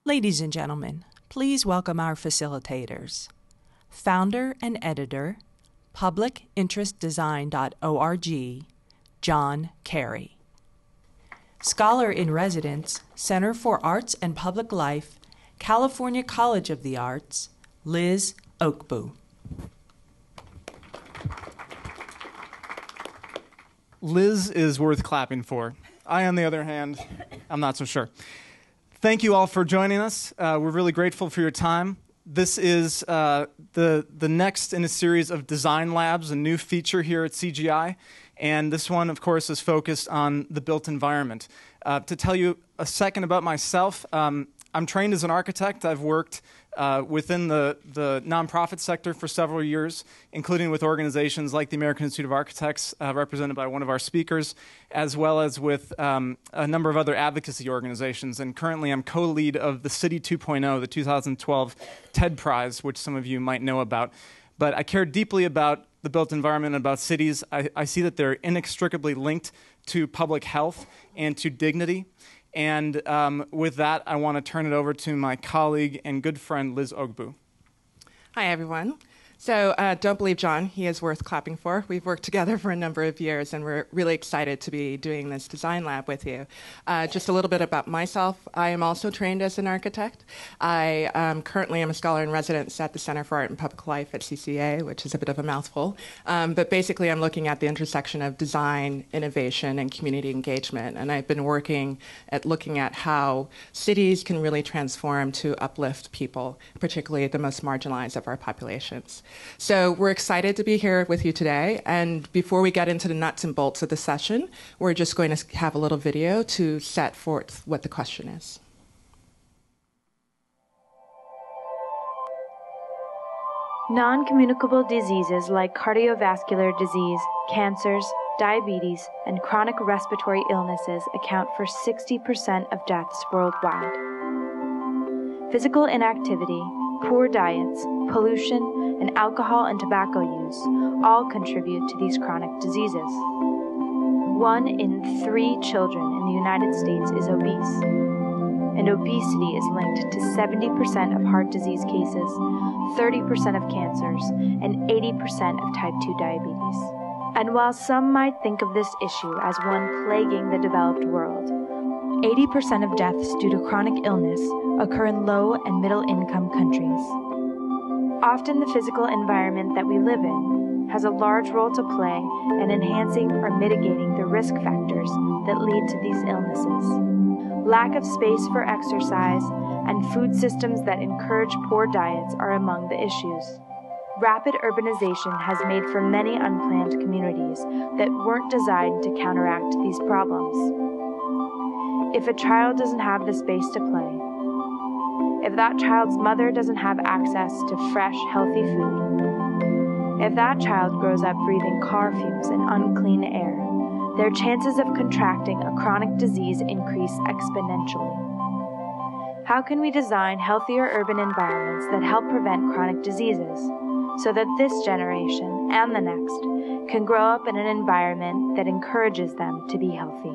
Ladies and gentlemen, please welcome our facilitators. Founder and editor, publicinterestdesign.org, John Carey. Scholar in Residence, Center for Arts and Public Life, California College of the Arts, Liz Ogbu. Liz is worth clapping for. I, on the other hand, I'm not so sure. Thank you all for joining us. We're really grateful for your time. This is the next in a series of design labs, a new feature here at CGI. And this one, of course, is focused on the built environment. To tell you a second about myself, I'm trained as an architect. I've worked within the nonprofit sector for several years, including with organizations like the American Institute of Architects, represented by one of our speakers, as well as with a number of other advocacy organizations. And currently I'm co-lead of the City 2.0, the 2012 TED Prize, which some of you might know about. But I care deeply about the built environment and about cities. I see that they're inextricably linked to public health and to dignity. And with that, I want to turn it over to my colleague and good friend, Liz Ogbu. Hi, everyone. So don't believe John. He is worth clapping for. We've worked together for a number of years, and we're really excited to be doing this design lab with you. Just a little bit about myself. I am also trained as an architect. I currently am a scholar in residence at the Center for Art and Public Life at CCA, which is a bit of a mouthful. But basically, I'm looking at the intersection of design, innovation, and community engagement. And I've been working at looking at how cities can really transform to uplift people, particularly the most marginalized of our populations. So we're excited to be here with you today. And before we get into the nuts and bolts of the session, we're just going to have a little video to set forth what the question is. Non-communicable diseases like cardiovascular disease, cancers, diabetes, and chronic respiratory illnesses account for 60% of deaths worldwide. Physical inactivity, poor diets, pollution, and alcohol and tobacco use all contribute to these chronic diseases. 1 in 3 children in the United States is obese, and obesity is linked to 70% of heart disease cases, 30% of cancers, and 80% of type 2 diabetes. And while some might think of this issue as one plaguing the developed world, 80% of deaths due to chronic illness occur in low and middle-income countries. Often the physical environment that we live in has a large role to play in enhancing or mitigating the risk factors that lead to these illnesses. Lack of space for exercise and food systems that encourage poor diets are among the issues. Rapid urbanization has made for many unplanned communities that weren't designed to counteract these problems. If a child doesn't have the space to play, if that child's mother doesn't have access to fresh, healthy food, if that child grows up breathing car fumes and unclean air, their chances of contracting a chronic disease increase exponentially. How can we design healthier urban environments that help prevent chronic diseases so that this generation and the next can grow up in an environment that encourages them to be healthy?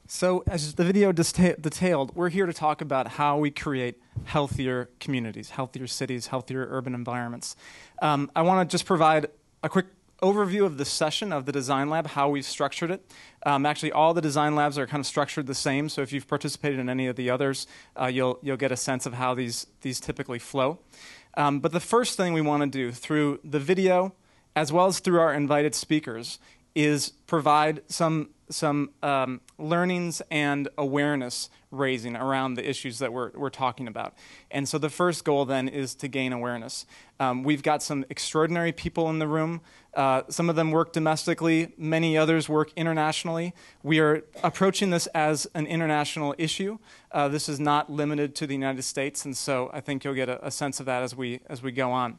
So, as the video detailed, we're here to talk about how we create healthier communities, healthier cities, healthier urban environments. I want to just provide a quick overview of the session of the design lab, how we've structured it. Actually, all the design labs are kind of structured the same, so if you've participated in any of the others, you'll get a sense of how these typically flow. But the first thing we want to do through the video, as well as through our invited speakers, is provide some learnings and awareness raising around the issues that we're talking about. And so the first goal then is to gain awareness. We've got some extraordinary people in the room. Some of them work domestically, many others work internationally. We are approaching this as an international issue. This is not limited to the United States, and so I think you'll get a sense of that as we go on.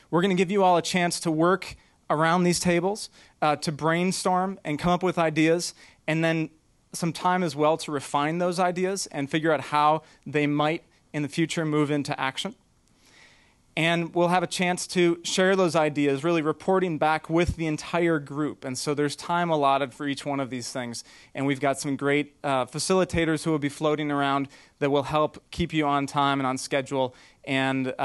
We're going to give you all a chance to work around these tables, to brainstorm and come up with ideas, and then some time as well to refine those ideas and figure out how they might in the future move into action. And we'll have a chance to share those ideas, really reporting back with the entire group. And so there's time allotted for each one of these things. And we've got some great facilitators who will be floating around that will help keep you on time and on schedule. And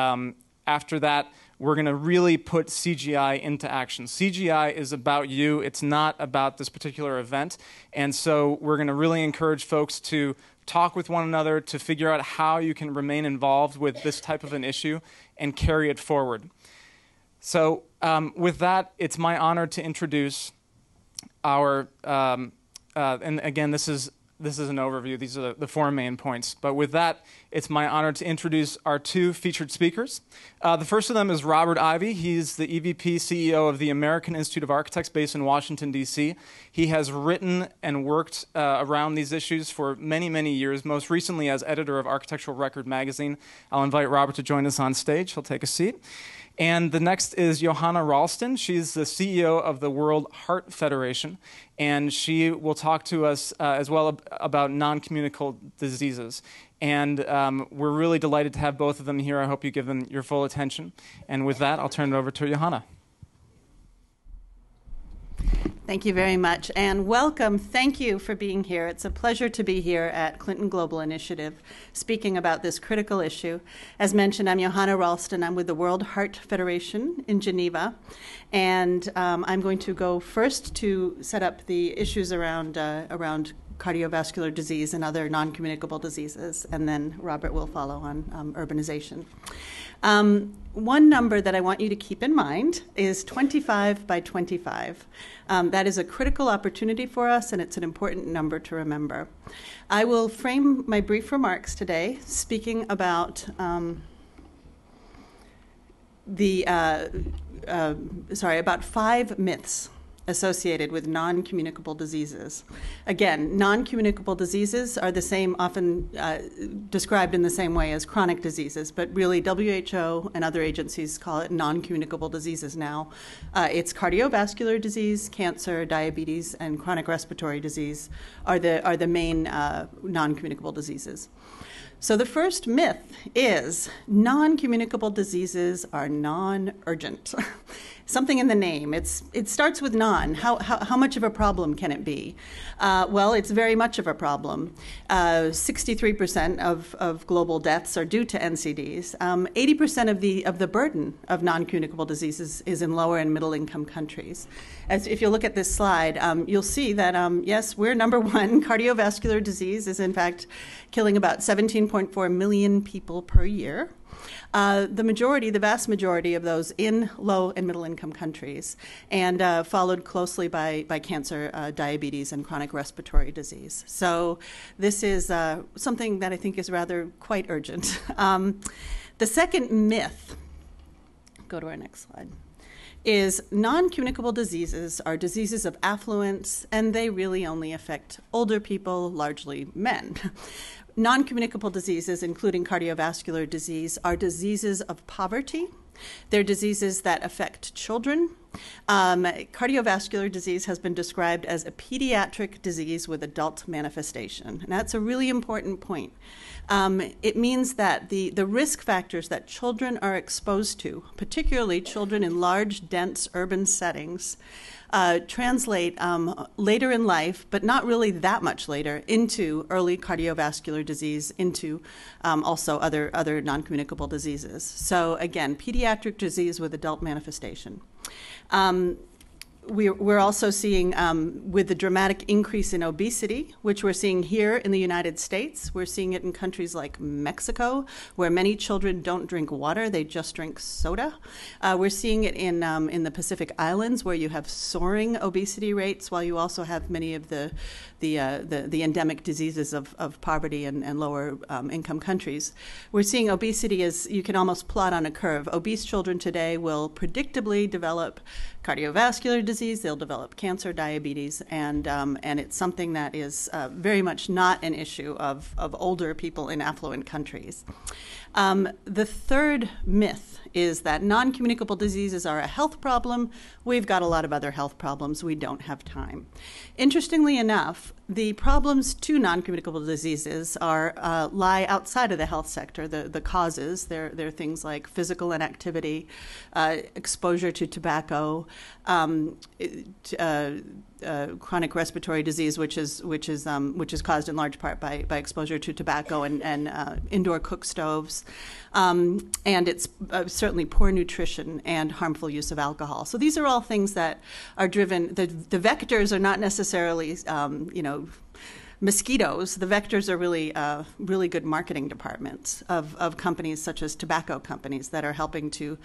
after that, we're going to really put CGI into action. CGI is about you. It's not about this particular event. And so we're going to really encourage folks to talk with one another to figure out how you can remain involved with this type of an issue and carry it forward. So with that, it's my honor to introduce our, and again, this is an overview. These are the 4 main points. But with that, it's my honor to introduce our 2 featured speakers. The first of them is Robert Ivy. He's the EVP CEO of the American Institute of Architects based in Washington, D.C. He has written and worked around these issues for many, many years, most recently as editor of Architectural Record magazine. I'll invite Robert to join us on stage. He'll take a seat. And the next is Johanna Ralston. She's the CEO of the World Heart Federation, and she will talk to us as well about non-communicable diseases. And we're really delighted to have both of them here. I hope you give them your full attention. And with that, I'll turn it over to Johanna. Thank you very much, and welcome. Thank you for being here. It's a pleasure to be here at Clinton Global Initiative, speaking about this critical issue. As mentioned, I'm Johanna Ralston. I'm with the World Heart Federation in Geneva, and I'm going to go first to set up the issues around cardiovascular disease and other non-communicable diseases, and then Robert will follow on urbanization. One number that I want you to keep in mind is 25 by 25. That is a critical opportunity for us, and it's an important number to remember. I will frame my brief remarks today speaking about about 5 myths associated with non-communicable diseases. Again, non-communicable diseases are the same, often described in the same way as chronic diseases, but really WHO and other agencies call it non-communicable diseases now. It's cardiovascular disease, cancer, diabetes, and chronic respiratory disease are the main non-communicable diseases. So the first myth is non-communicable diseases are non-urgent. Something in the name. It starts with non. How much of a problem can it be? Well, it's very much of a problem. 63% of global deaths are due to NCDs. 80% of the burden of non-communicable diseases is in lower and middle income countries. If you look at this slide, you'll see that, yes, we're number 1. Cardiovascular disease is, in fact, killing about 17.4 million people per year. The vast majority of those in low and middle income countries, and followed closely by cancer, diabetes, and chronic respiratory disease. So this is something that I think is rather quite urgent. The second myth, go to our next slide, is non-communicable diseases are diseases of affluence, and they really only affect older people, largely men. Non-communicable diseases, including cardiovascular disease, are diseases of poverty. They're diseases that affect children. Cardiovascular disease has been described as a pediatric disease with adult manifestation. And that's a really important point. It means that the risk factors that children are exposed to, particularly children in large, dense urban settings, translate later in life, but not really that much later, into early cardiovascular disease, into also other non-communicable diseases. So again, pediatric disease with adult manifestation. We're also seeing, with the dramatic increase in obesity, which we're seeing here in the United States, we're seeing it in countries like Mexico, where many children don't drink water, they just drink soda. We're seeing it in the Pacific Islands, where you have soaring obesity rates, while you also have many of the endemic diseases of poverty and lower income countries. We're seeing obesity as you can almost plot on a curve. Obese children today will predictably develop cardiovascular disease, they'll develop cancer, diabetes, and it's something that is very much not an issue of older people in affluent countries. The third myth is that non-communicable diseases are a health problem. We've got a lot of other health problems. We don't have time. Interestingly enough, The problems to non-communicable diseases lie outside of the health sector. The causes, they're things like physical inactivity, exposure to tobacco, chronic respiratory disease, which is caused in large part by exposure to tobacco and indoor cook stoves, and it's certainly poor nutrition and harmful use of alcohol. So these are all things that are driven. The vectors are not necessarily mosquitoes. The vectors are really good marketing departments of companies such as tobacco companies that are helping to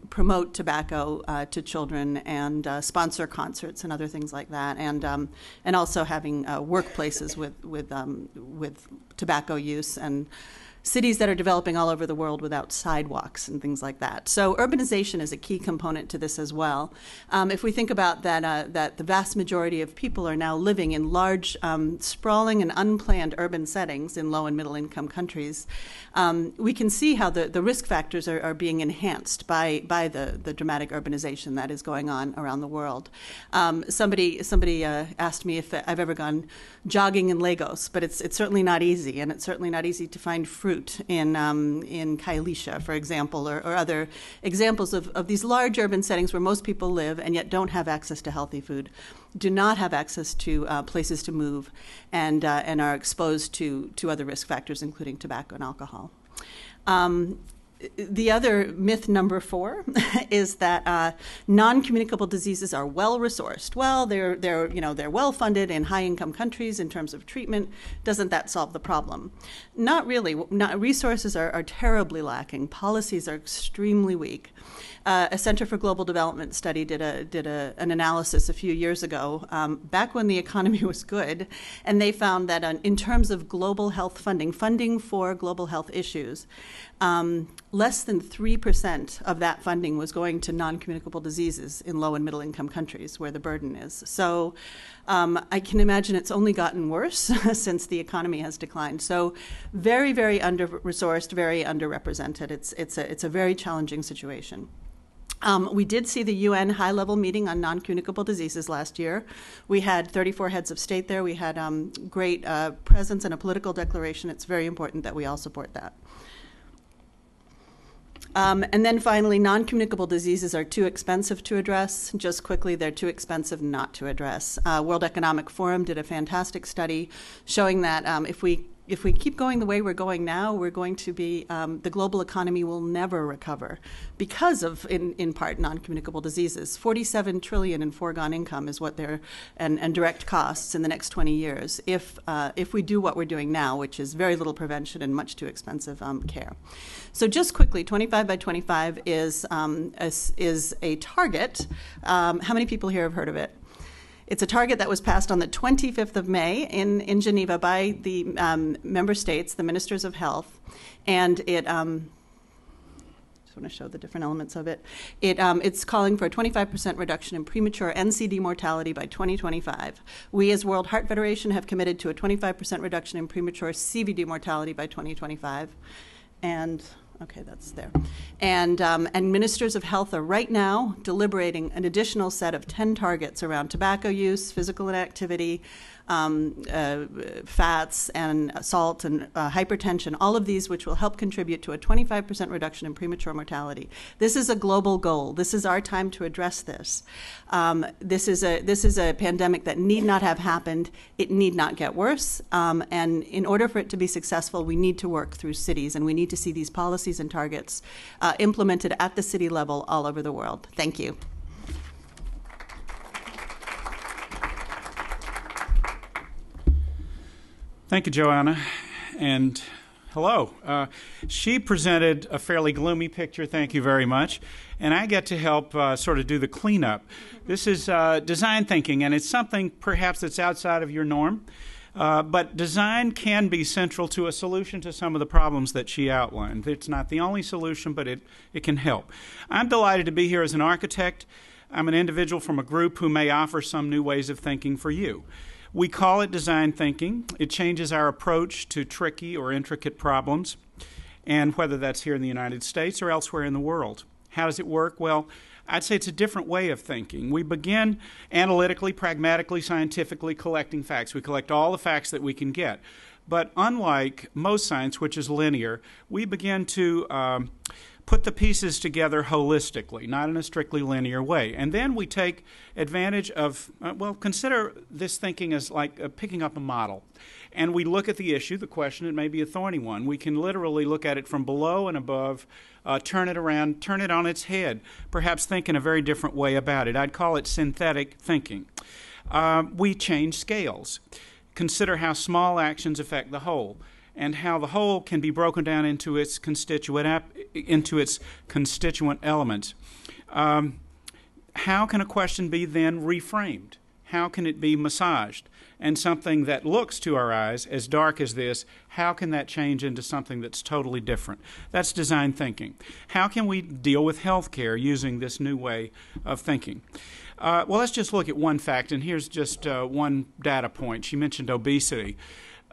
promote tobacco to children and sponsor concerts and other things like that, and also having workplaces with tobacco use, and cities that are developing all over the world without sidewalks and things like that. So urbanization is a key component to this as well. If we think about that the vast majority of people are now living in large, sprawling and unplanned urban settings in low and middle income countries, we can see how the risk factors are being enhanced by the dramatic urbanization that is going on around the world. Somebody asked me if I've ever gone jogging in Lagos, but it's certainly not easy, and it's certainly not easy to find fruit in Kailicha, for example, or other examples of these large urban settings where most people live and yet don't have access to healthy food, do not have access to places to move, and are exposed to other risk factors, including tobacco and alcohol. The other myth number 4 is that non-communicable diseases are well resourced. Well, they're well funded in high-income countries in terms of treatment. Doesn't that solve the problem? Not really. Resources are terribly lacking. Policies are extremely weak. A Center for Global Development study did an analysis a few years ago, back when the economy was good, and they found that in terms of global health funding for global health issues, less than 3% of that funding was going to non-communicable diseases in low and middle income countries where the burden is. So I can imagine it's only gotten worse since the economy has declined. So very, very under-resourced, very underrepresented. It's a very challenging situation. We did see the UN high-level meeting on non-communicable diseases last year. We had 34 heads of state there. We had great presence and a political declaration. It's very important that we all support that. And then finally, non-communicable diseases are too expensive to address. Just quickly, they're too expensive not to address. World Economic Forum did a fantastic study showing that if we keep going the way we're going now, we're going to be, the global economy will never recover because of, in part, non-communicable diseases. 47 trillion in foregone income is what they're, and direct costs in the next 20 years if we do what we're doing now, which is very little prevention and much too expensive care. So just quickly, 25 by 25 is a target. How many people here have heard of it? It's a target that was passed on the 25th of May in Geneva by the member states, the ministers of health, and it. Just want to show the different elements of it. It's calling for a 25% reduction in premature NCD mortality by 2025. We, as World Heart Federation, have committed to a 25% reduction in premature CVD mortality by 2025, and. Okay, that's there. And ministers of health are right now deliberating an additional set of 10 targets around tobacco use, physical inactivity, fats and salt and hypertension, all of these which will help contribute to a 25% reduction in premature mortality. This is a global goal. This is our time to address this. This is a pandemic that need not have happened. It need not get worse. And in order for it to be successful, we need to work through cities, and we need to see these policies and targets implemented at the city level all over the world. Thank you. Thank you, Joanna, and hello. She presented a fairly gloomy picture, thank you very much, and I get to help sort of do the cleanup. This is design thinking, and it's something perhaps that's outside of your norm, but design can be central to a solution to some of the problems that she outlined. It's not the only solution, but it can help. I'm delighted to be here as an architect. I'm an individual from a group who may offer some new ways of thinking for you. We call it design thinking. It changes our approach to tricky or intricate problems, and whether that's here in the United States or elsewhere in the world. How does it work? Well, I'd say it's a different way of thinking. We begin analytically, pragmatically, scientifically collecting facts. We collect all the facts that we can get. But unlike most science, which is linear, we begin to put the pieces together holistically, not in a strictly linear way. And then we take advantage of, well, consider this thinking as like picking up a model. And we look at the issue, the question, it may be a thorny one. We can literally look at it from below and above, turn it around, turn it on its head, perhaps think in a very different way about it. I'd call it synthetic thinking. We change scales. Consider how small actions affect the whole, and how the whole can be broken down into its constituent elements. How can a question be then reframed? How can it be massaged? And something that looks to our eyes as dark as this, how can that change into something that's totally different? That's design thinking. How can we deal with healthcare using this new way of thinking? Well, let's just look at one fact, and here's just one data point. She mentioned obesity.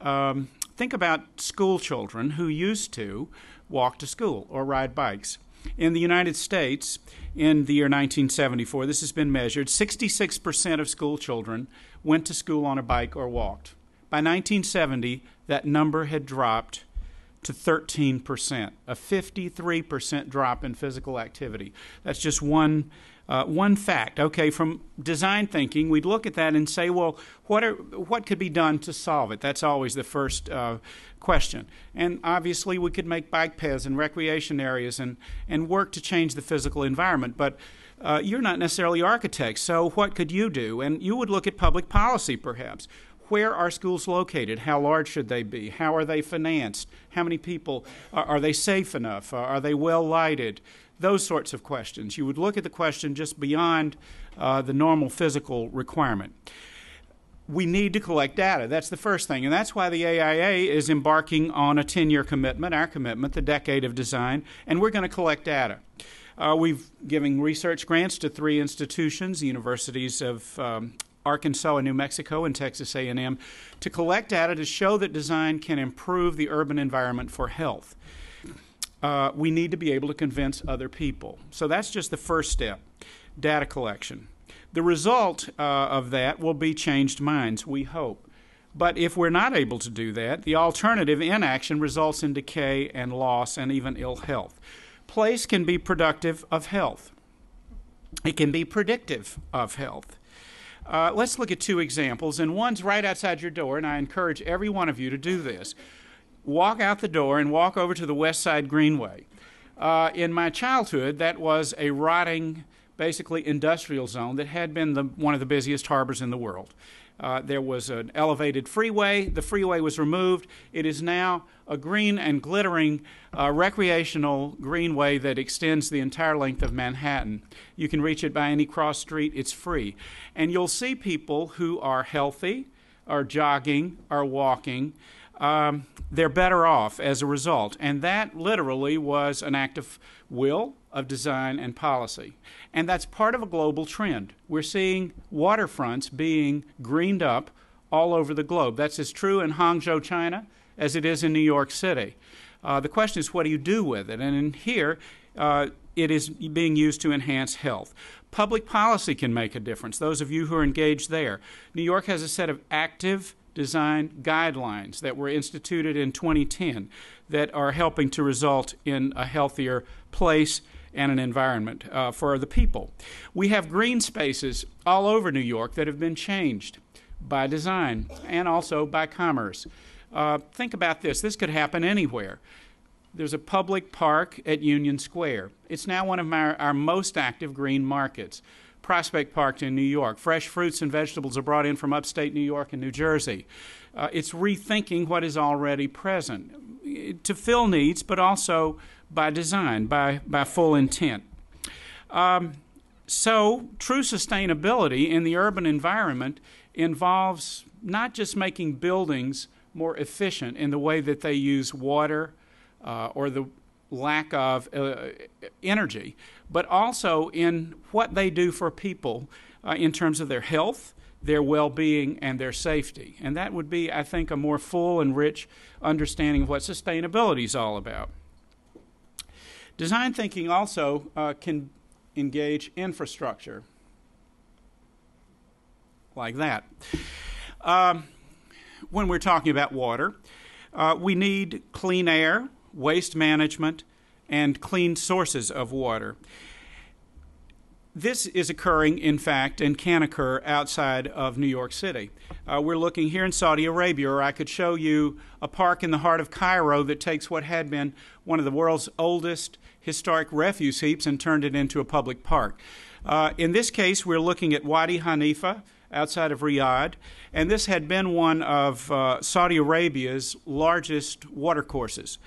Think about school children who used to walk to school or ride bikes. In the United States, in the year 1974, this has been measured, 66% of school children went to school on a bike or walked. By 1970, that number had dropped to 13%, a 53% drop in physical activity. That's just one fact. Okay, from design thinking, we'd look at that and say, well, what could be done to solve it? That's always the first question. And obviously, we could make bike paths and recreation areas and work to change the physical environment. But you're not necessarily architects, so what could you do? And you would look at public policy, perhaps. Where are schools located? How large should they be? How are they financed? How many people? Are they safe enough? Are they well lighted? Those sorts of questions. You would look at the question just beyond the normal physical requirement. We need to collect data. That's the first thing. And that's why the AIA is embarking on a 10-year commitment, our commitment, the decade of design, and we're going to collect data. We've given research grants to 3 institutions, the universities of Arkansas and New Mexico and Texas A&M, to collect data to show that design can improve the urban environment for health. We need to be able to convince other people. So that's just the first step, data collection. The result of that will be changed minds, we hope. But if we're not able to do that, the alternative, inaction, results in decay and loss and even ill health. Place can be productive of health. It can be predictive of health. Let's look at 2 examples, and one's right outside your door, and I encourage every one of you to do this. Walk out the door and walk over to the West Side Greenway. In my childhood, that was a rotting, basically industrial zone that had been one of the busiest harbors in the world. There was an elevated freeway. The freeway was removed. It is now a green and glittering recreational greenway that extends the entire length of Manhattan. You can reach it by any cross street. It's free. And you'll see people who are healthy, are jogging, are walking. They're better off as a result. And that literally was an act of will, of design, and policy. And that's part of a global trend. We're seeing waterfronts being greened up all over the globe. That's as true in Hangzhou, China, as it is in New York City. The question is, what do you do with it? And in here, it is being used to enhance health. Public policy can make a difference, those of you who are engaged there. New York has a set of active design guidelines that were instituted in 2010 that are helping to result in a healthier place and an environment for the people. We have green spaces all over New York that have been changed by design and also by commerce. Think about this. This could happen anywhere. There's a public park at Union Square. It's now one of our most active green markets. Prospect Park in New York. Fresh fruits and vegetables are brought in from upstate New York and New Jersey. It's rethinking what is already present to fill needs, but also by design, by full intent. So true sustainability in the urban environment involves not just making buildings more efficient in the way that they use water or the lack of energy, but also in what they do for people in terms of their health, their well-being, and their safety. And that would be, I think, a more full and rich understanding of what sustainability is all about. Design thinking also can engage infrastructure, like that. When we're talking about water, we need clean air, waste management, and clean sources of water. This is occurring, in fact, and can occur outside of New York City. We're looking here in Saudi Arabia, or I could show you a park in the heart of Cairo that takes what had been one of the world's oldest historic refuse heaps and turned it into a public park. In this case, we're looking at Wadi Hanifa outside of Riyadh, and this had been one of Saudi Arabia's largest water courses,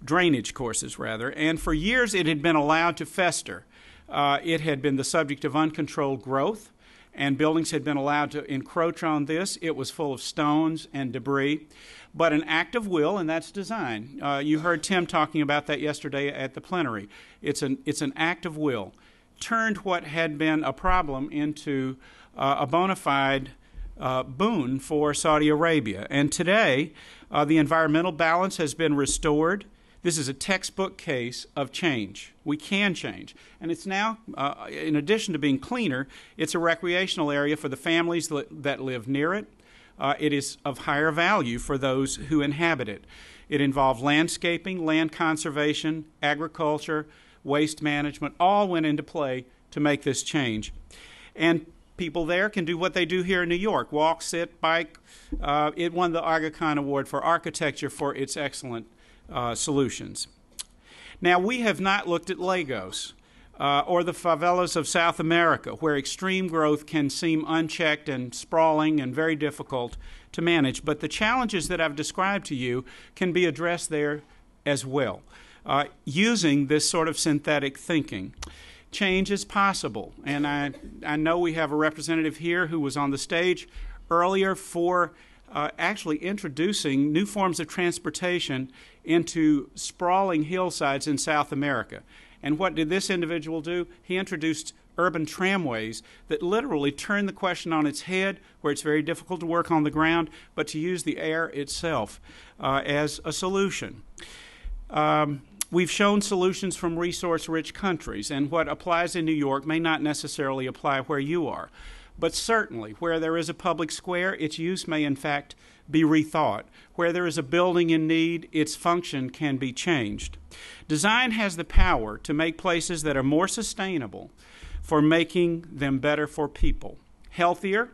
drainage courses rather, and for years it had been allowed to fester. It had been the subject of uncontrolled growth, and buildings had been allowed to encroach on this. It was full of stones and debris, but an act of will, and that's design. You heard Tim talking about that yesterday at the plenary. It's an act of will. Turned what had been a problem into a bona fide boon for Saudi Arabia. And today, the environmental balance has been restored. This is a textbook case of change. We can change. And it's now, in addition to being cleaner, it's a recreational area for the families that live near it. It is of higher value for those who inhabit it. It involved landscaping, land conservation, agriculture, waste management, all went into play to make this change. And people there can do what they do here in New York, walk, sit, bike. It won the Aga Khan Award for architecture for its excellent solutions. Now, we have not looked at Lagos or the favelas of South America, where extreme growth can seem unchecked and sprawling and very difficult to manage. But the challenges that I've described to you can be addressed there as well, using this sort of synthetic thinking. Change is possible, and I know we have a representative here who was on the stage earlier for actually introducing new forms of transportation into sprawling hillsides in South America. And what did this individual do? He introduced urban tramways that literally turn the question on its head, where it's very difficult to work on the ground, but to use the air itself as a solution. We've shown solutions from resource-rich countries, and what applies in New York may not necessarily apply where you are. But certainly, where there is a public square, its use may in fact be rethought. Where there is a building in need, its function can be changed. Design has the power to make places that are more sustainable for making them better for people. Healthier,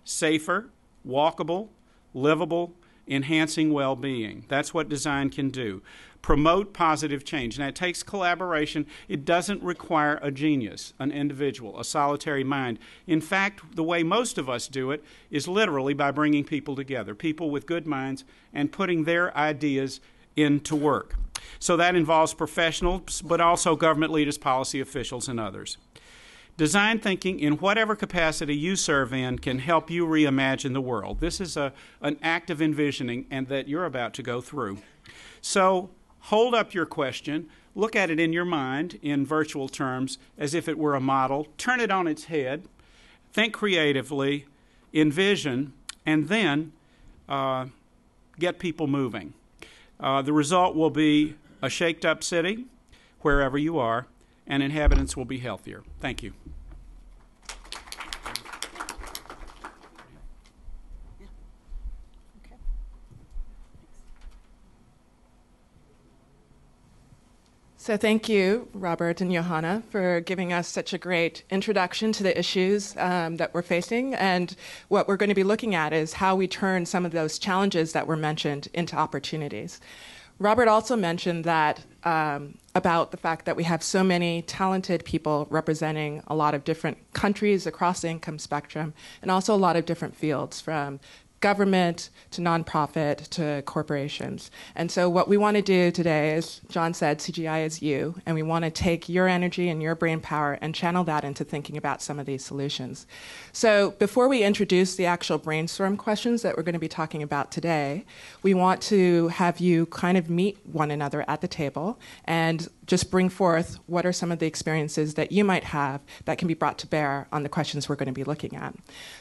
safer, walkable, livable, enhancing well-being. That's what design can do. Promote positive change. Now, it takes collaboration. It doesn't require a genius, an individual, a solitary mind. In fact, the way most of us do it is literally by bringing people together, people with good minds, and putting their ideas into work. So that involves professionals, but also government leaders, policy officials, and others. Design thinking, in whatever capacity you serve in, can help you reimagine the world. This is an act of envisioning, and that you're about to go through. So hold up your question, look at it in your mind in virtual terms as if it were a model, turn it on its head, think creatively, envision, and then get people moving. The result will be a shaked-up city, wherever you are, and inhabitants will be healthier. Thank you. So thank you, Robert and Johanna, for giving us such a great introduction to the issues that we're facing. And what we're going to be looking at is how we turn some of those challenges that were mentioned into opportunities. Robert also mentioned that about the fact that we have so many talented people representing a lot of different countries across the income spectrum, and also a lot of different fields, from government to nonprofit to corporations. And so what we want to do today, as John said, CGI is you, and we want to take your energy and your brain power and channel that into thinking about some of these solutions. So before we introduce the actual brainstorm questions that we're going to be talking about today, we want to have you kind of meet one another at the table and just bring forth what are some of the experiences that you might have that can be brought to bear on the questions we're going to be looking at.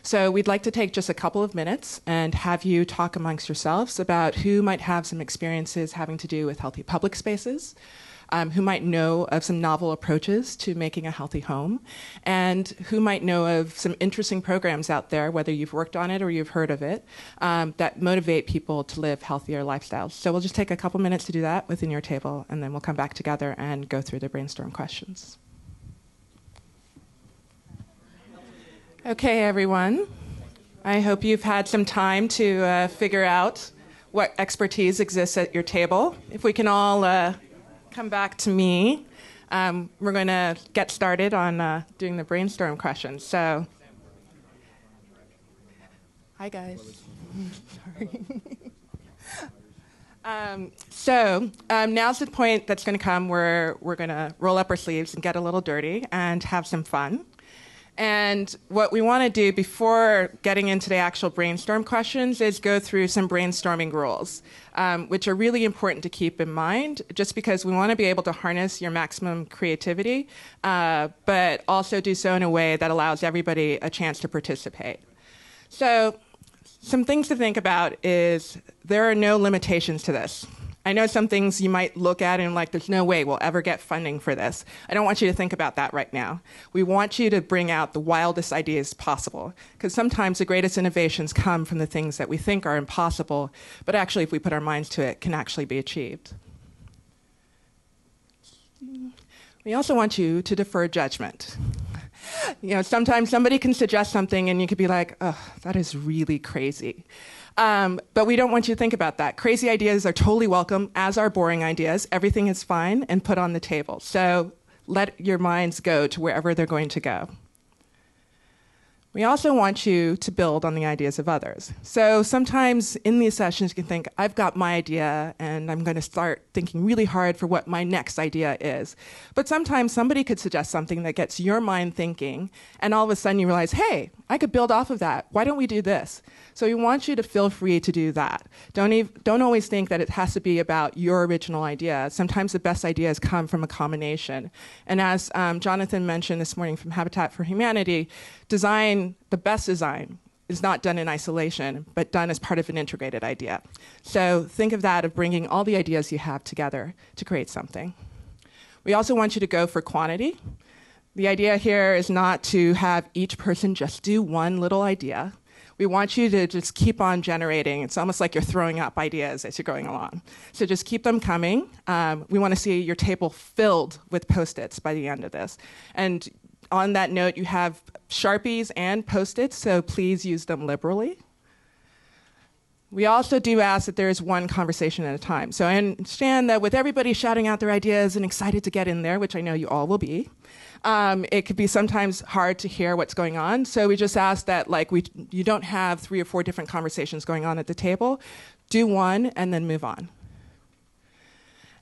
So we'd like to take just a couple of minutes and have you talk amongst yourselves about who might have some experiences having to do with healthy public spaces, who might know of some novel approaches to making a healthy home, and who might know of some interesting programs out there, whether you've worked on it or you've heard of it, that motivate people to live healthier lifestyles. So we'll just take a couple minutes to do that within your table, and then we'll come back together and go through the brainstorm questions. Okay, everyone. I hope you've had some time to figure out what expertise exists at your table. If we can all come back to me, we're going to get started on doing the brainstorm questions. So, hi guys. Sorry. Now's the point that's going to come where we're going to roll up our sleeves and get a little dirty and have some fun. And what we want to do before getting into the actual brainstorm questions is go through some brainstorming rules, which are really important to keep in mind, just because we want to be able to harness your maximum creativity, but also do so in a way that allows everybody a chance to participate. So some things to think about is there are no limitations to this. I know some things you might look at and like, there's no way we'll ever get funding for this. I don't want you to think about that right now. We want you to bring out the wildest ideas possible, because sometimes the greatest innovations come from the things that we think are impossible, but actually, if we put our minds to it, can actually be achieved. We also want you to defer judgment. You know, sometimes somebody can suggest something and you could be like, oh, that is really crazy. But we don't want you to think about that. Crazy ideas are totally welcome, as are boring ideas. Everything is fine and put on the table. So let your minds go to wherever they're going to go. We also want you to build on the ideas of others. So sometimes in these sessions you can think, I've got my idea and I'm going to start thinking really hard for what my next idea is. But sometimes somebody could suggest something that gets your mind thinking, and all of a sudden you realize, hey, I could build off of that. Why don't we do this? So we want you to feel free to do that. Don't always think that it has to be about your original idea. Sometimes the best ideas come from a combination. And as Jonathan mentioned this morning from Habitat for Humanity, the best design is not done in isolation, but done as part of an integrated idea. So think of that, of bringing all the ideas you have together to create something. We also want you to go for quantity. The idea here is not to have each person just do one little idea. We want you to just keep on generating. It's almost like you're throwing up ideas as you're going along. So just keep them coming. We want to see your table filled with Post-its by the end of this. And on that note, you have Sharpies and Post-its, so please use them liberally. We also do ask that there is one conversation at a time. So I understand that with everybody shouting out their ideas and excited to get in there, which I know you all will be, it could be sometimes hard to hear what's going on. So we just ask that you don't have 3 or 4 different conversations going on at the table. Do one and then move on.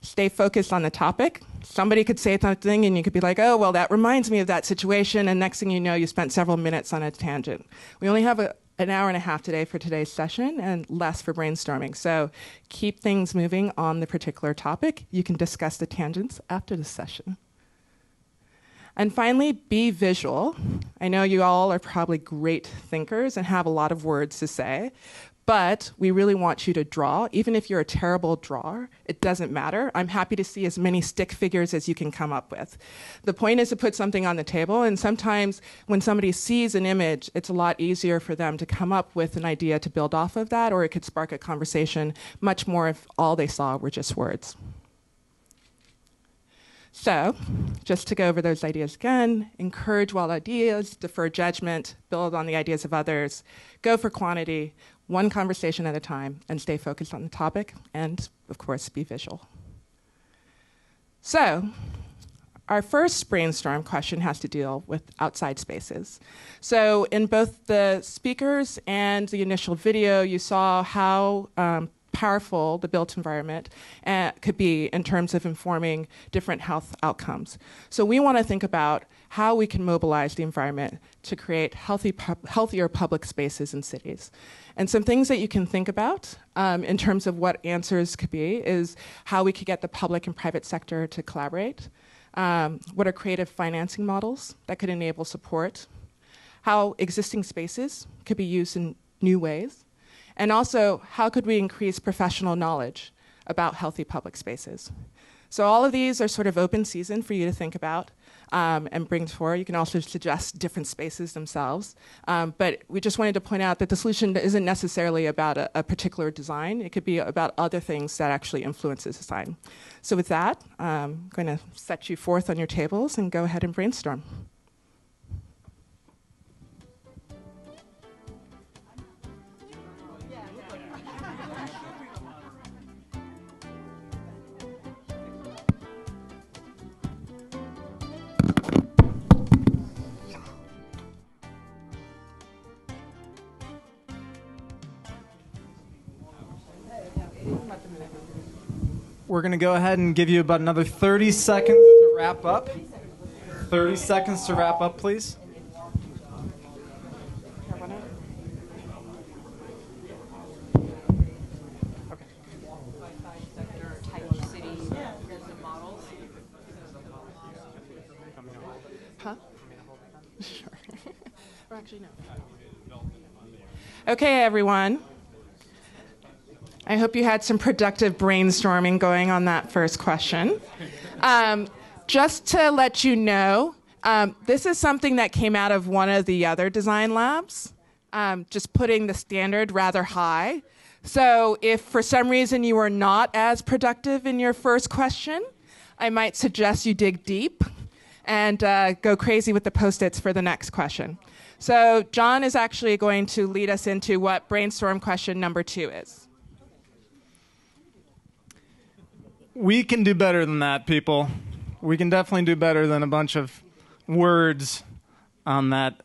Stay focused on the topic. Somebody could say something and you could be like, oh, well, that reminds me of that situation. And next thing you know, you spent several minutes on a tangent. We only have an hour and a half today for today's session and less for brainstorming. So keep things moving on the particular topic. You can discuss the tangents after the session. And finally, be visual. I know you all are probably great thinkers and have a lot of words to say, but we really want you to draw. Even if you're a terrible drawer, it doesn't matter. I'm happy to see as many stick figures as you can come up with. The point is to put something on the table, and sometimes when somebody sees an image, it's a lot easier for them to come up with an idea to build off of that, or it could spark a conversation much more if all they saw were just words. So, just to go over those ideas again, encourage wild ideas, defer judgment, build on the ideas of others, go for quantity, one conversation at a time, and stay focused on the topic, and, of course, be visual. So, our first brainstorm question has to deal with outside spaces. So, in both the speakers and the initial video, you saw how powerful the built environment could be in terms of informing different health outcomes. So we want to think about how we can mobilize the environment to create healthier public spaces in cities. And some things that you can think about in terms of what answers could be is how we could get the public and private sector to collaborate. What are creative financing models that could enable support? How existing spaces could be used in new ways? And also, how could we increase professional knowledge about healthy public spaces? So all of these are sort of open season for you to think about and bring forward. You can also suggest different spaces themselves. But we just wanted to point out that the solution isn't necessarily about a particular design. It could be about other things that actually influence this design. So with that, I'm going to set you forth on your tables and go ahead and brainstorm. We're going to go ahead and give you about another 30 seconds to wrap up. 30 seconds to wrap up, please. Huh? Sure. Or actually, no. Okay, everyone. I hope you had some productive brainstorming going on that first question. Just to let you know, this is something that came out of one of the other design labs, just putting the standard rather high. So if for some reason you were not as productive in your first question, I might suggest you dig deep and go crazy with the Post-its for the next question. So John is actually going to lead us into what brainstorm question number 2 is. We can do better than that, people. We can definitely do better than a bunch of words on that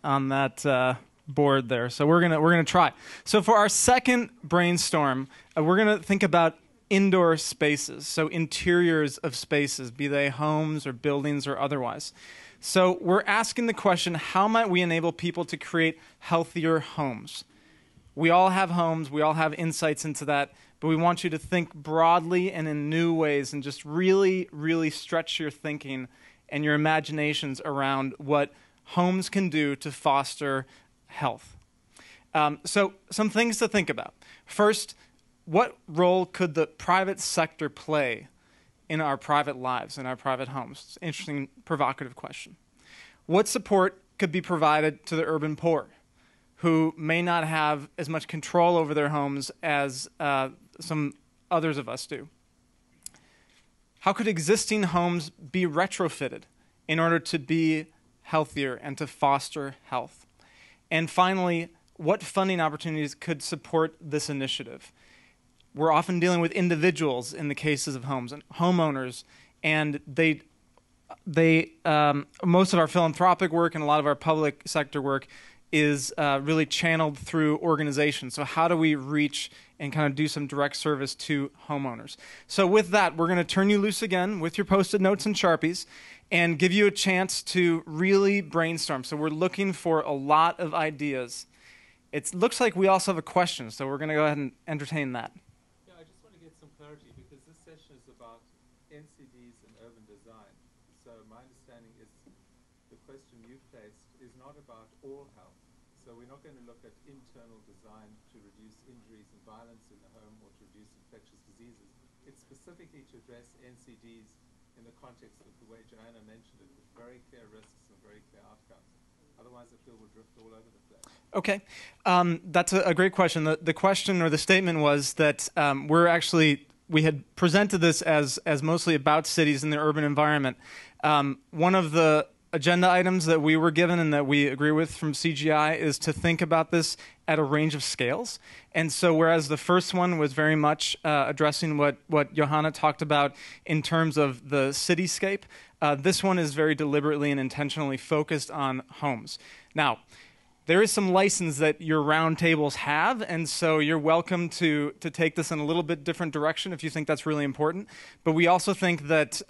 board there. So we're gonna try. So for our second brainstorm, we're gonna think about indoor spaces, so interiors of spaces, be they homes or buildings or otherwise. So we're asking the question: how might we enable people to create healthier homes? We all have homes. We all have insights into that. But we want you to think broadly and in new ways and just really, really stretch your thinking and your imaginations around what homes can do to foster health. So some things to think about. First, what role could the private sector play in our private lives, in our private homes? It's an interesting, provocative question. What support could be provided to the urban poor, who may not have as much control over their homes as some others of us do? How could existing homes be retrofitted in order to be healthier and to foster health? And finally, what funding opportunities could support this initiative? We're often dealing with individuals in the cases of homes and homeowners, and most of our philanthropic work and a lot of our public sector work is really channeled through organizations. So how do we reach and kind of do some direct service to homeowners? So with that, we're going to turn you loose again with your Post-it notes and Sharpies and give you a chance to really brainstorm. So we're looking for a lot of ideas. It looks like we also have a question, so we're going to go ahead and entertain that. Yeah, I just want to get some clarity because this session is about NCDs and urban design. So my understanding is the question you placed is not about all health. So we're not going to look at internal design to reduce injuries and violence in the home or to reduce infectious diseases. It's specifically to address NCDs in the context of the way Joanna mentioned it, with very clear risks and very clear outcomes. Otherwise, the field will drift all over the place. Okay. That's a great question. The question or the statement was that we had presented this as mostly about cities and the urban environment. One of the agenda items that we were given and that we agree with from CGI is to think about this at a range of scales. And so whereas the first one was very much addressing what Johanna talked about in terms of the cityscape, this one is very deliberately and intentionally focused on homes. Now, there is some license that your round tables have, and so you're welcome to take this in a little bit different direction if you think that's really important. But we also think that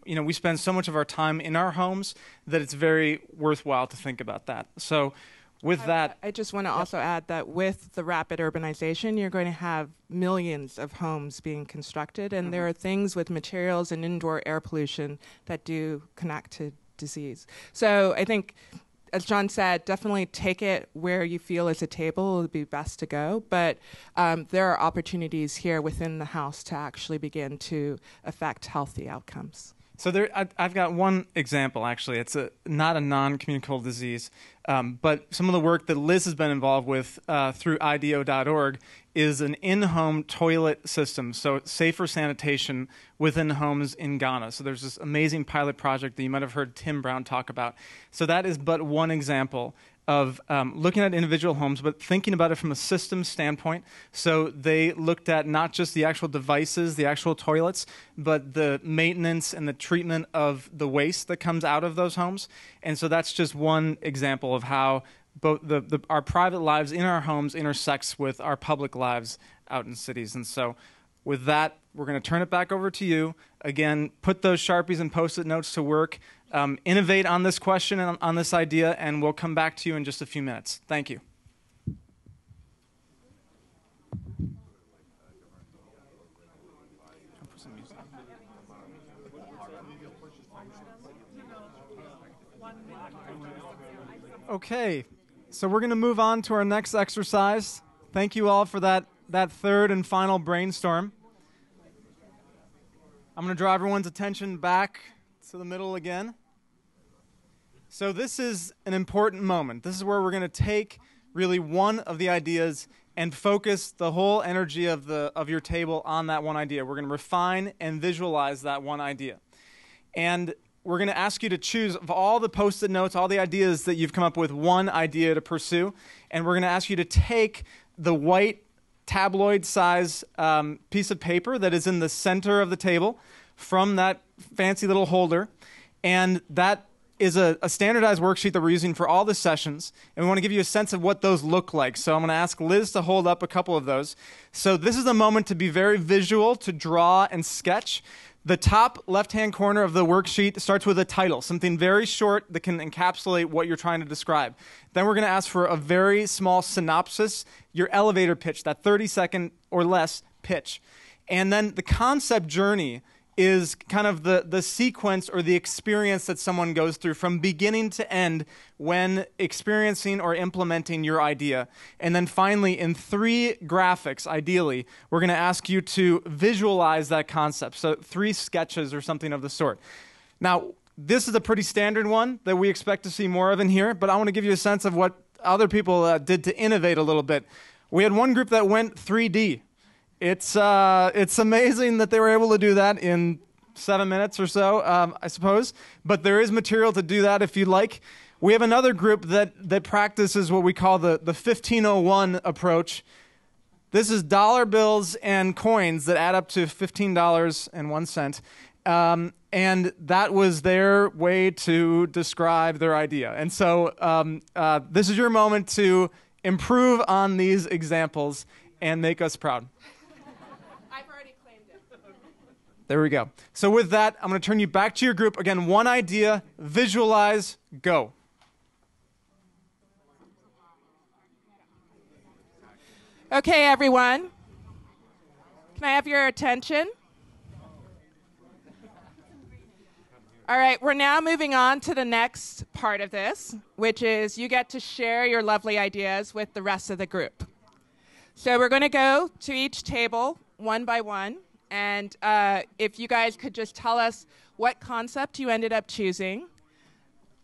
we spend so much of our time in our homes that it's very worthwhile to think about that. So with that, I just want to also add that with the rapid urbanization, you're going to have millions of homes being constructed, and there are things with materials and indoor air pollution that do connect to disease. So I think as John said, definitely take it where you feel is a table would be best to go. But there are opportunities here within the house to actually begin to affect healthy outcomes. So I've got one example, actually. It's not a non-communicable disease, but some of the work that Liz has been involved with through IDEO.org is an in-home toilet system, so safer sanitation within homes in Ghana. So there's this amazing pilot project that you might have heard Tim Brown talk about. So that is but one example of looking at individual homes, but thinking about it from a system standpoint. So they looked at not just the actual devices, the actual toilets, but the maintenance and the treatment of the waste that comes out of those homes. And so that's just one example of how both our private lives in our homes intersects with our public lives out in cities. And so with that, we're going to turn it back over to you. Again, put those Sharpies and Post-it notes to work. Innovate on this question and on this idea, and we'll come back to you in just a few minutes. Thank you. Okay, so we're going to move on to our next exercise. Thank you all for that third and final brainstorm. I'm going to draw everyone's attention back to the middle again. So this is an important moment. This is where we're going to take really one of the ideas and focus the whole energy of your table on that one idea. We're going to refine and visualize that one idea. And we're going to ask you to choose of all the Post-it notes, all the ideas that you've come up with, one idea to pursue. And we're going to ask you to take the white tabloid size piece of paper that is in the center of the table from that fancy little holder. And that is a standardized worksheet that we're using for all the sessions. And we want to give you a sense of what those look like. So I'm going to ask Liz to hold up a couple of those. So this is a moment to be very visual, to draw and sketch. The top left-hand corner of the worksheet starts with a title, something very short that can encapsulate what you're trying to describe. Then we're going to ask for a very small synopsis, your elevator pitch, that 30-second or less pitch. And then the concept journey is kind of the sequence or the experience that someone goes through from beginning to end when experiencing or implementing your idea. And then finally, in 3 graphics, ideally, we're going to ask you to visualize that concept. So 3 sketches or something of the sort. Now, this is a pretty standard one that we expect to see more of in here, but I want to give you a sense of what other people did to innovate a little bit. We had one group that went 3D. It's amazing that they were able to do that in 7 minutes or so, I suppose. But there is material to do that if you'd like. We have another group that practices what we call the 1501 approach. This is dollar bills and coins that add up to $15.01. And that was their way to describe their idea. And so this is your moment to improve on these examples and make us proud. There we go. So with that, I'm going to turn you back to your group. Again, one idea, visualize, go. Okay, everyone. Can I have your attention? All right, we're now moving on to the next part of this, which is you get to share your lovely ideas with the rest of the group. So we're going to go to each table one by one. And if you guys could just tell us what concept you ended up choosing,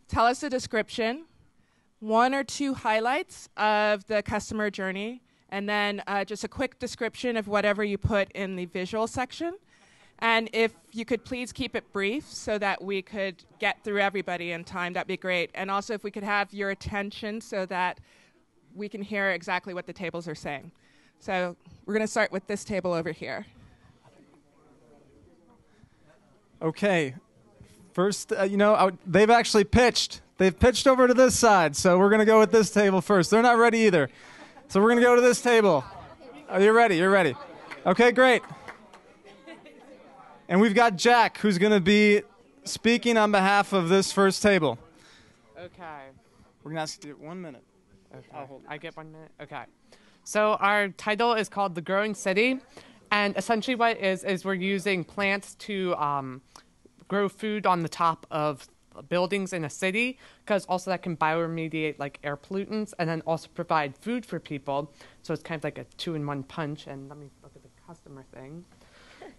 tell us the description, 1 or 2 highlights of the customer journey, and then just a quick description of whatever you put in the visual section. And if you could please keep it brief so that we could get through everybody in time, that'd be great. And also if we could have your attention so that we can hear exactly what the tables are saying. So we're going to start with this table over here. Okay, first, they've actually pitched. They've pitched over to this side, so we're going to go with this table first. They're not ready either. So we're going to go to this table. Oh, you're ready, you're ready. Okay, great. And we've got Jack, who's going to be speaking on behalf of this first table. Okay. We're going to ask you to do 1 minute. Okay. I get 1 minute? Okay. So our title is called The Growing City. And essentially what it is we're using plants to grow food on the top of buildings in a city, because also that can bioremediate like air pollutants and then also provide food for people. So it's kind of like a 2-in-1 punch. And let me look at the customer thing.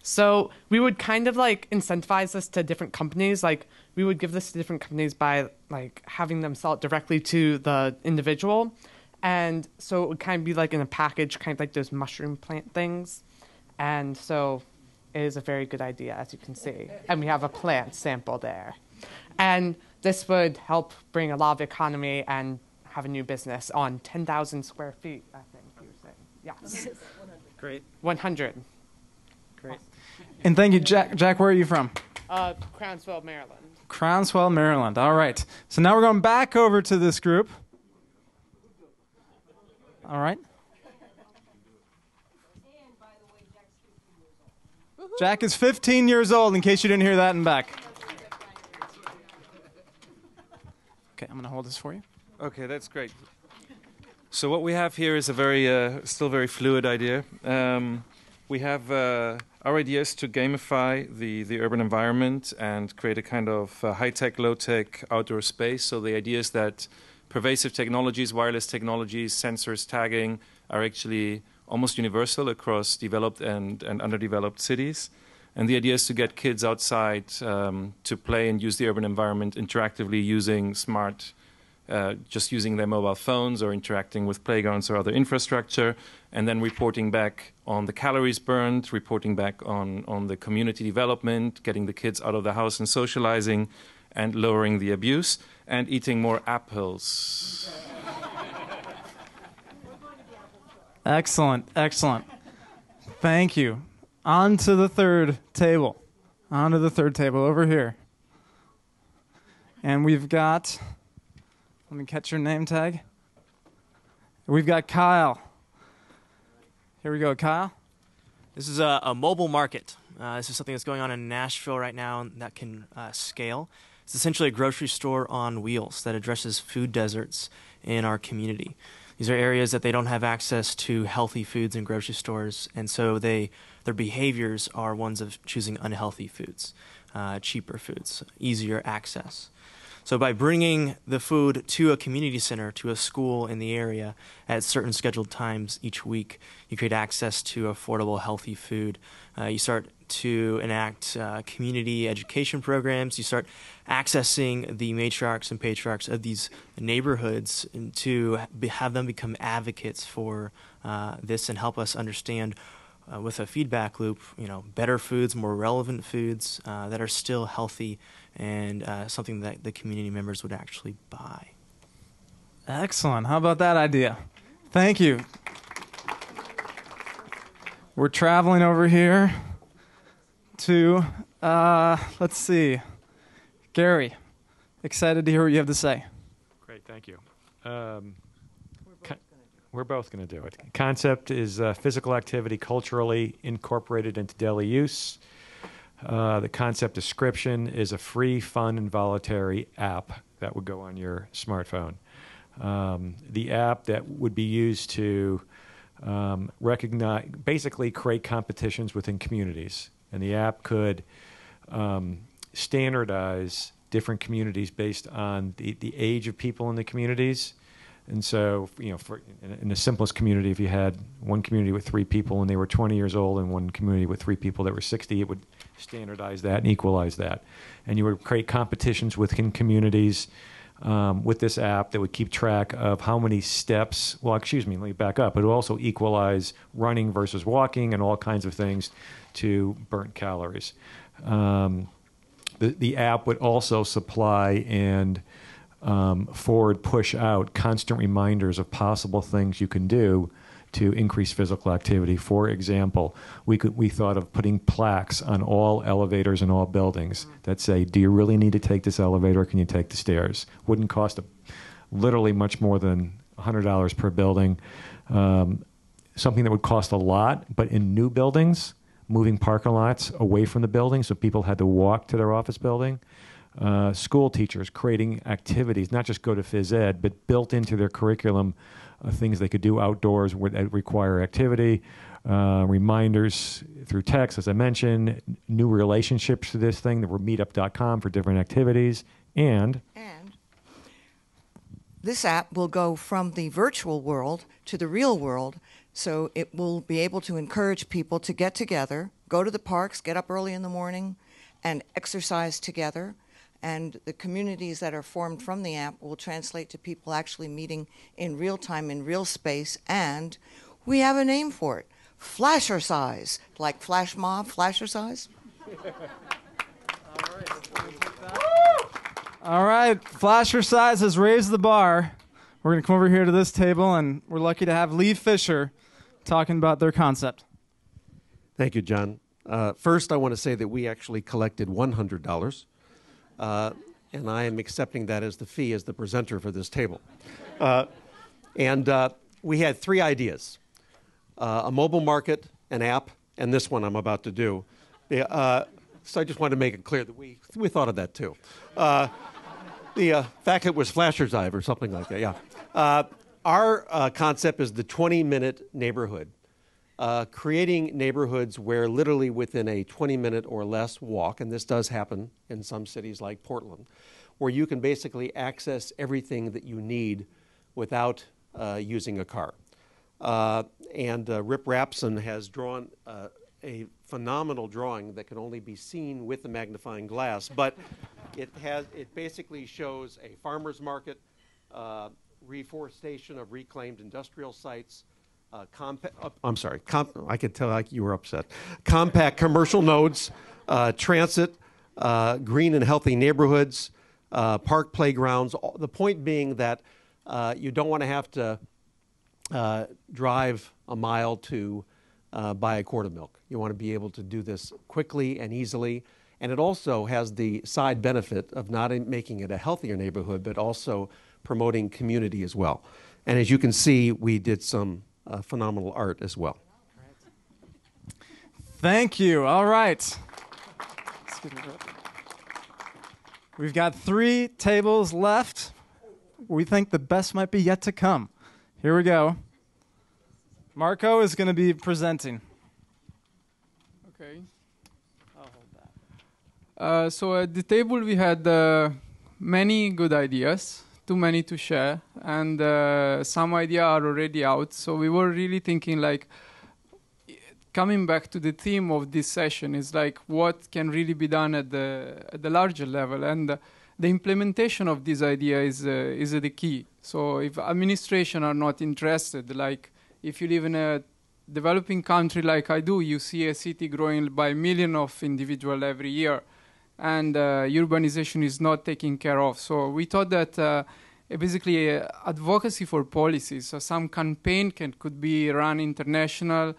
So we would kind of like incentivize this to different companies. Like we would give this to different companies by like having them sell it directly to the individual. And so it would kind of be like in a package, kind of like those mushroom plant things. And so it is a very good idea, as you can see. And we have a plant sample there. And this would help bring a lot of economy and have a new business on 10,000 square feet, I think you were saying. Yes. Great. 100. Great. And thank you, Jack. Jack, where are you from? Crownsville, Maryland. Crownsville, Maryland. All right. So now we're going back over to this group. All right. Jack is 15 years old, in case you didn't hear that in back. Okay, I'm going to hold this for you. Okay, that's great. So what we have here is a very, still very fluid idea. We have our idea is to gamify the urban environment and create a kind of high-tech, low-tech outdoor space. So the idea is that pervasive technologies, wireless technologies, sensors, tagging are actually almost universal across developed and underdeveloped cities. And the idea is to get kids outside to play and use the urban environment interactively using smart, just using their mobile phones or interacting with playgrounds or other infrastructure, and then reporting back on the calories burned, reporting back on the community development, getting the kids out of the house and socializing, and lowering the abuse, and eating more apples. Excellent, excellent. Thank you. On to the third table. On to the third table over here. And we've got, let me catch your name tag. We've got Kyle. Here we go, Kyle. This is a mobile market. This is something that's going on in Nashville right now that can scale. It's essentially a grocery store on wheels that addresses food deserts in our community. These are areas that they don't have access to healthy foods in grocery stores, and so their behaviors are ones of choosing unhealthy foods, cheaper foods, easier access. So by bringing the food to a community center, to a school in the area at certain scheduled times each week, you create access to affordable, healthy food. You start to enact community education programs. You start accessing the matriarchs and patriarchs of these neighborhoods and to have them become advocates for this and help us understand with a feedback loop, better foods, more relevant foods that are still healthy and something that the community members would actually buy. Excellent. How about that idea? Thank you. We're traveling over here to, let's see, Gary. Excited to hear what you have to say. Great, thank you. We're both going to do it. Concept is physical activity culturally incorporated into daily use. The concept description is a free, fun, and voluntary app that would go on your smartphone. The app that would be used to recognize, basically create competitions within communities. And the app could standardize different communities based on the age of people in the communities. And so, in the simplest community, if you had one community with 3 people and they were 20 years old and one community with 3 people that were 60, it would standardize that and equalize that. And you would create competitions within communities with this app that would keep track of how many steps, let me back up. It would also equalize running versus walking and all kinds of things to burnt calories. The app would also supply and forward push out constant reminders of possible things you can do to increase physical activity. For example, we thought of putting plaques on all elevators in all buildings that say, do you really need to take this elevator or can you take the stairs? Wouldn't cost literally much more than $100 per building. Something that would cost a lot, but in new buildings, moving parking lots away from the building so people had to walk to their office building. School teachers creating activities, not just go to phys ed, but built into their curriculum, things they could do outdoors that require activity, reminders through text, as I mentioned, new relationships to this thing, the meetup.com for different activities, And this app will go from the virtual world to the real world, so it will be able to encourage people to get together, go to the parks, get up early in the morning, and exercise together. And the communities that are formed from the app will translate to people actually meeting in real time, in real space, and we have a name for it, Flashercise, like flash mob, Flashercise. All right, Flashercise has raised the bar. We're going to come over here to this table, and we're lucky to have Lee Fisher talking about their concept. Thank you, John. First, I want to say that we actually collected $100, and I am accepting that as the fee as the presenter for this table. We had 3 ideas, a mobile market, an app, and this one I'm about to do. So I just wanted to make it clear that we thought of that too. The fact it was Flasher's Eye or something like that, yeah. Our concept is the 20-minute neighborhood, creating neighborhoods where literally within a 20-minute or less walk, and this does happen in some cities like Portland, where you can basically access everything that you need without using a car. Rip Rapson has drawn a phenomenal drawing that can only be seen with the magnifying glass, but it basically shows a farmer's market, reforestation of reclaimed industrial sites, I could tell you were upset. Compact commercial nodes, transit, green and healthy neighborhoods, park playgrounds. The point being that you don't want to have to drive a mile to buy a quart of milk. You want to be able to do this quickly and easily. And it also has the side benefit of not making it a healthier neighborhood, but also promoting community as well. And as you can see, we did some phenomenal art as well. Thank you. All right. We've got 3 tables left. We think the best might be yet to come. Here we go. Marco is going to be presenting. Okay. I'll hold that. So at the table we had many good ideas, too many to share, and some ideas are already out. So we were really thinking, like, coming back to the theme of this session is like what can really be done at the larger level, and the implementation of this idea is the key. So if administration are not interested, like if you live in a developing country like I do, you see a city growing by millions of individuals every year, and urbanization is not taken care of. So we thought that basically advocacy for policies, so some campaign could be run international,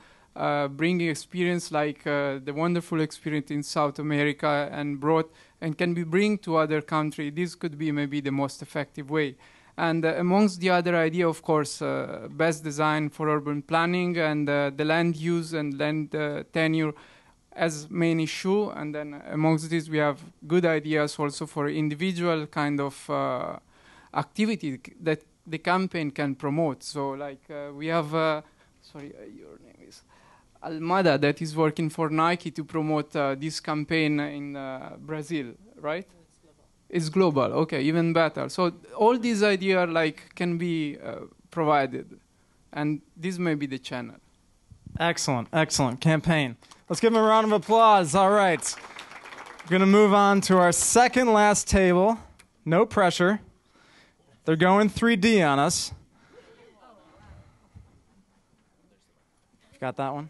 bringing experience like the wonderful experience in South America and can be bring to other countries. This could be maybe the most effective way. And amongst the other idea, of course, best design for urban planning and the land use and land tenure as main issue. And then amongst this, we have good ideas also for individual kind of activity that the campaign can promote. So like we have, your name is Almada, that is working for Nike to promote this campaign in Brazil, right? It's global. Okay, even better. So all these ideas like can be provided, and this may be the channel. Excellent, excellent campaign. Let's give them a round of applause. All right. We're going to move on to our second last table. No pressure. They're going 3D on us. Got that one?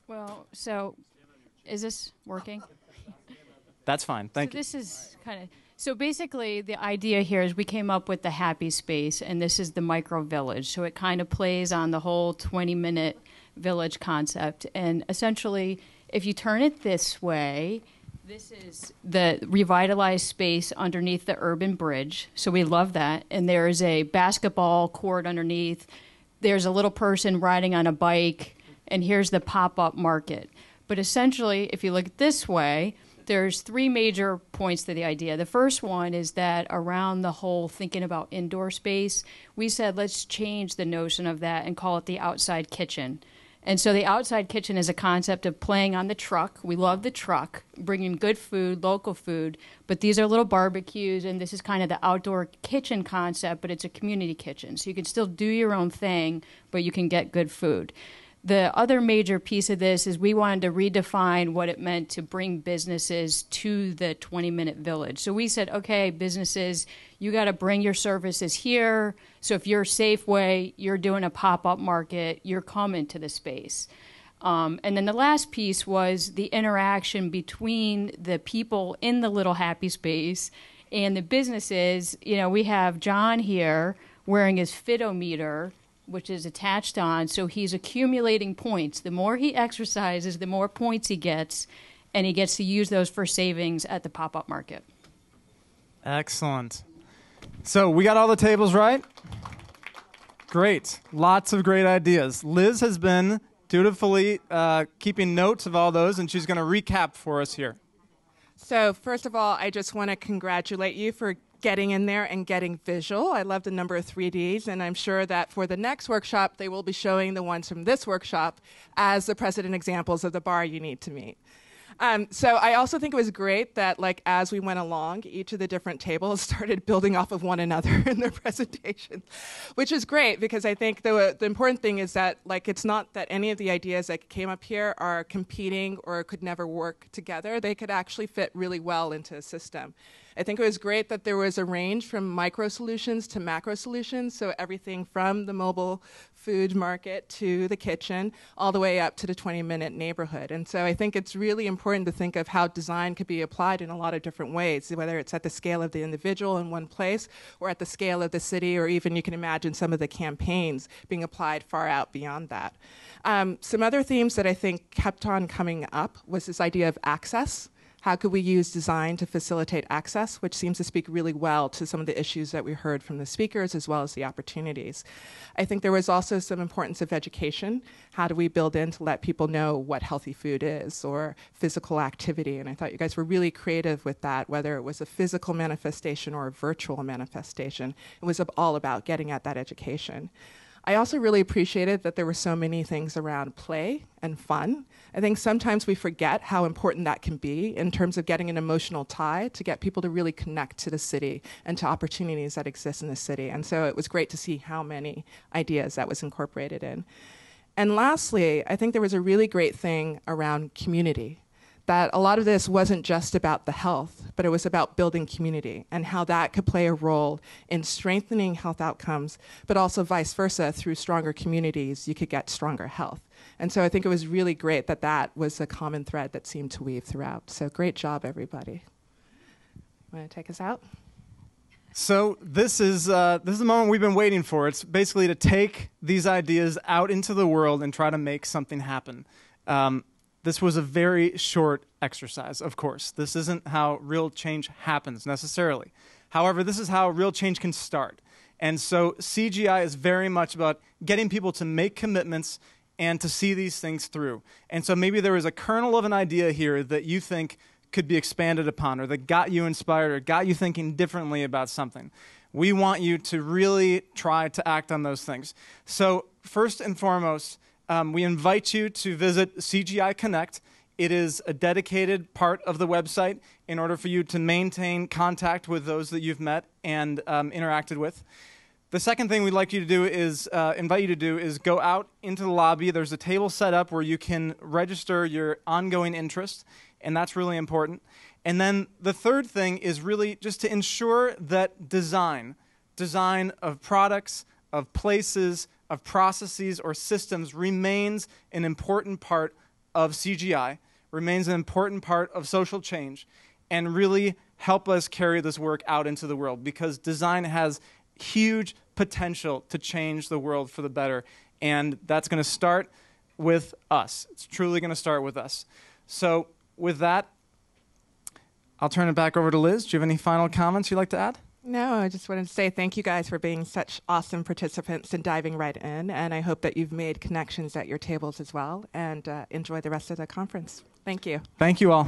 Well, so is this working? That's fine. Thank you. This is kind of, so basically the idea here is we came up with the happy space, and this is the micro village. So it kind of plays on the whole 20-minute village concept. And essentially, if you turn it this way, this is the revitalized space underneath the urban bridge. So we love that. And there's a basketball court underneath. There's a little person riding on a bike. And here's the pop-up market. But essentially, if you look at this way, there's 3 major points to the idea. The first one is that around the whole thinking about indoor space, we said let's change the notion of that and call it the outside kitchen. And so the outside kitchen is a concept of playing on the truck. We love the truck, bringing good food, local food, but these are little barbecues, and this is kind of the outdoor kitchen concept, but it's a community kitchen. So you can still do your own thing, but you can get good food. The other major piece of this is we wanted to redefine what it meant to bring businesses to the 20-minute village. So we said, okay, businesses, you got to bring your services here. So if you're Safeway, you're doing a pop-up market, you're coming to the space. And then the last piece was the interaction between the people in the little happy space and the businesses. You know, we have John here wearing his Fitometer, which is attached on, so he's accumulating points. The more he exercises, the more points he gets, and he gets to use those for savings at the pop-up market. Excellent. So we got all the tables right? Great. Lots of great ideas. Liz has been dutifully keeping notes of all those, and she's going to recap for us here. So first of all, I just want to congratulate you for getting in there and getting visual. I love the number of 3Ds, and I'm sure that for the next workshop, they will be showing the ones from this workshop as the precedent examples of the bar you need to meet. So I also think it was great that, like, as we went along, each of the different tables started building off of one another in their presentation, which is great because I think the important thing is that, like, it's not that any of the ideas that came up here are competing or could never work together. They could actually fit really well into a system. I think it was great that there was a range from micro solutions to macro solutions, so everything from the mobile food market to the kitchen, all the way up to the 20-minute neighborhood. And so I think it's really important to think of how design could be applied in a lot of different ways, whether it's at the scale of the individual in one place or at the scale of the city, or even you can imagine some of the campaigns being applied far out beyond that. Some other themes that I think kept on coming up was this idea of access. How could we use design to facilitate access, which seems to speak really well to some of the issues that we heard from the speakers as well as the opportunities. I think there was also some importance of education. How do we build in to let people know what healthy food is or physical activity? And I thought you guys were really creative with that, whether it was a physical manifestation or a virtual manifestation. It was all about getting at that education. I also really appreciated that there were so many things around play and fun. I think sometimes we forget how important that can be in terms of getting an emotional tie to get people to really connect to the city and to opportunities that exist in the city. And so it was great to see how many ideas that was incorporated in. And lastly, I think there was a really great thing around community. That a lot of this wasn't just about the health, but it was about building community and how that could play a role in strengthening health outcomes, but also vice versa. Through stronger communities, you could get stronger health. And so I think it was really great that that was a common thread that seemed to weave throughout. So great job, everybody. Want to take us out? So this is the moment we've been waiting for. It's basically to take these ideas out into the world and try to make something happen. This was a very short exercise, of course. This isn't how real change happens necessarily. However, this is how real change can start. And so CGI is very much about getting people to make commitments and to see these things through. And so maybe there is a kernel of an idea here that you think could be expanded upon, or that got you inspired, or got you thinking differently about something. We want you to really try to act on those things. So first and foremost, we invite you to visit CGI Connect. It is a dedicated part of the website in order for you to maintain contact with those that you've met and interacted with. The second thing we'd like you to do is invite you to do is go out into the lobby. There's a table set up where you can register your ongoing interest, and that's really important. And then the third thing is really just to ensure that design of products, of places, of processes or systems remains an important part of CGI, remains an important part of social change, and really help us carry this work out into the world, because design has huge potential to change the world for the better, and that's going to start with us. It's truly going to start with us. So with that, I'll turn it back over to Liz. Do you have any final comments you'd like to add? No, I just wanted to say thank you guys for being such awesome participants and diving right in. And I hope that you've made connections at your tables as well, and enjoy the rest of the conference. Thank you. Thank you all.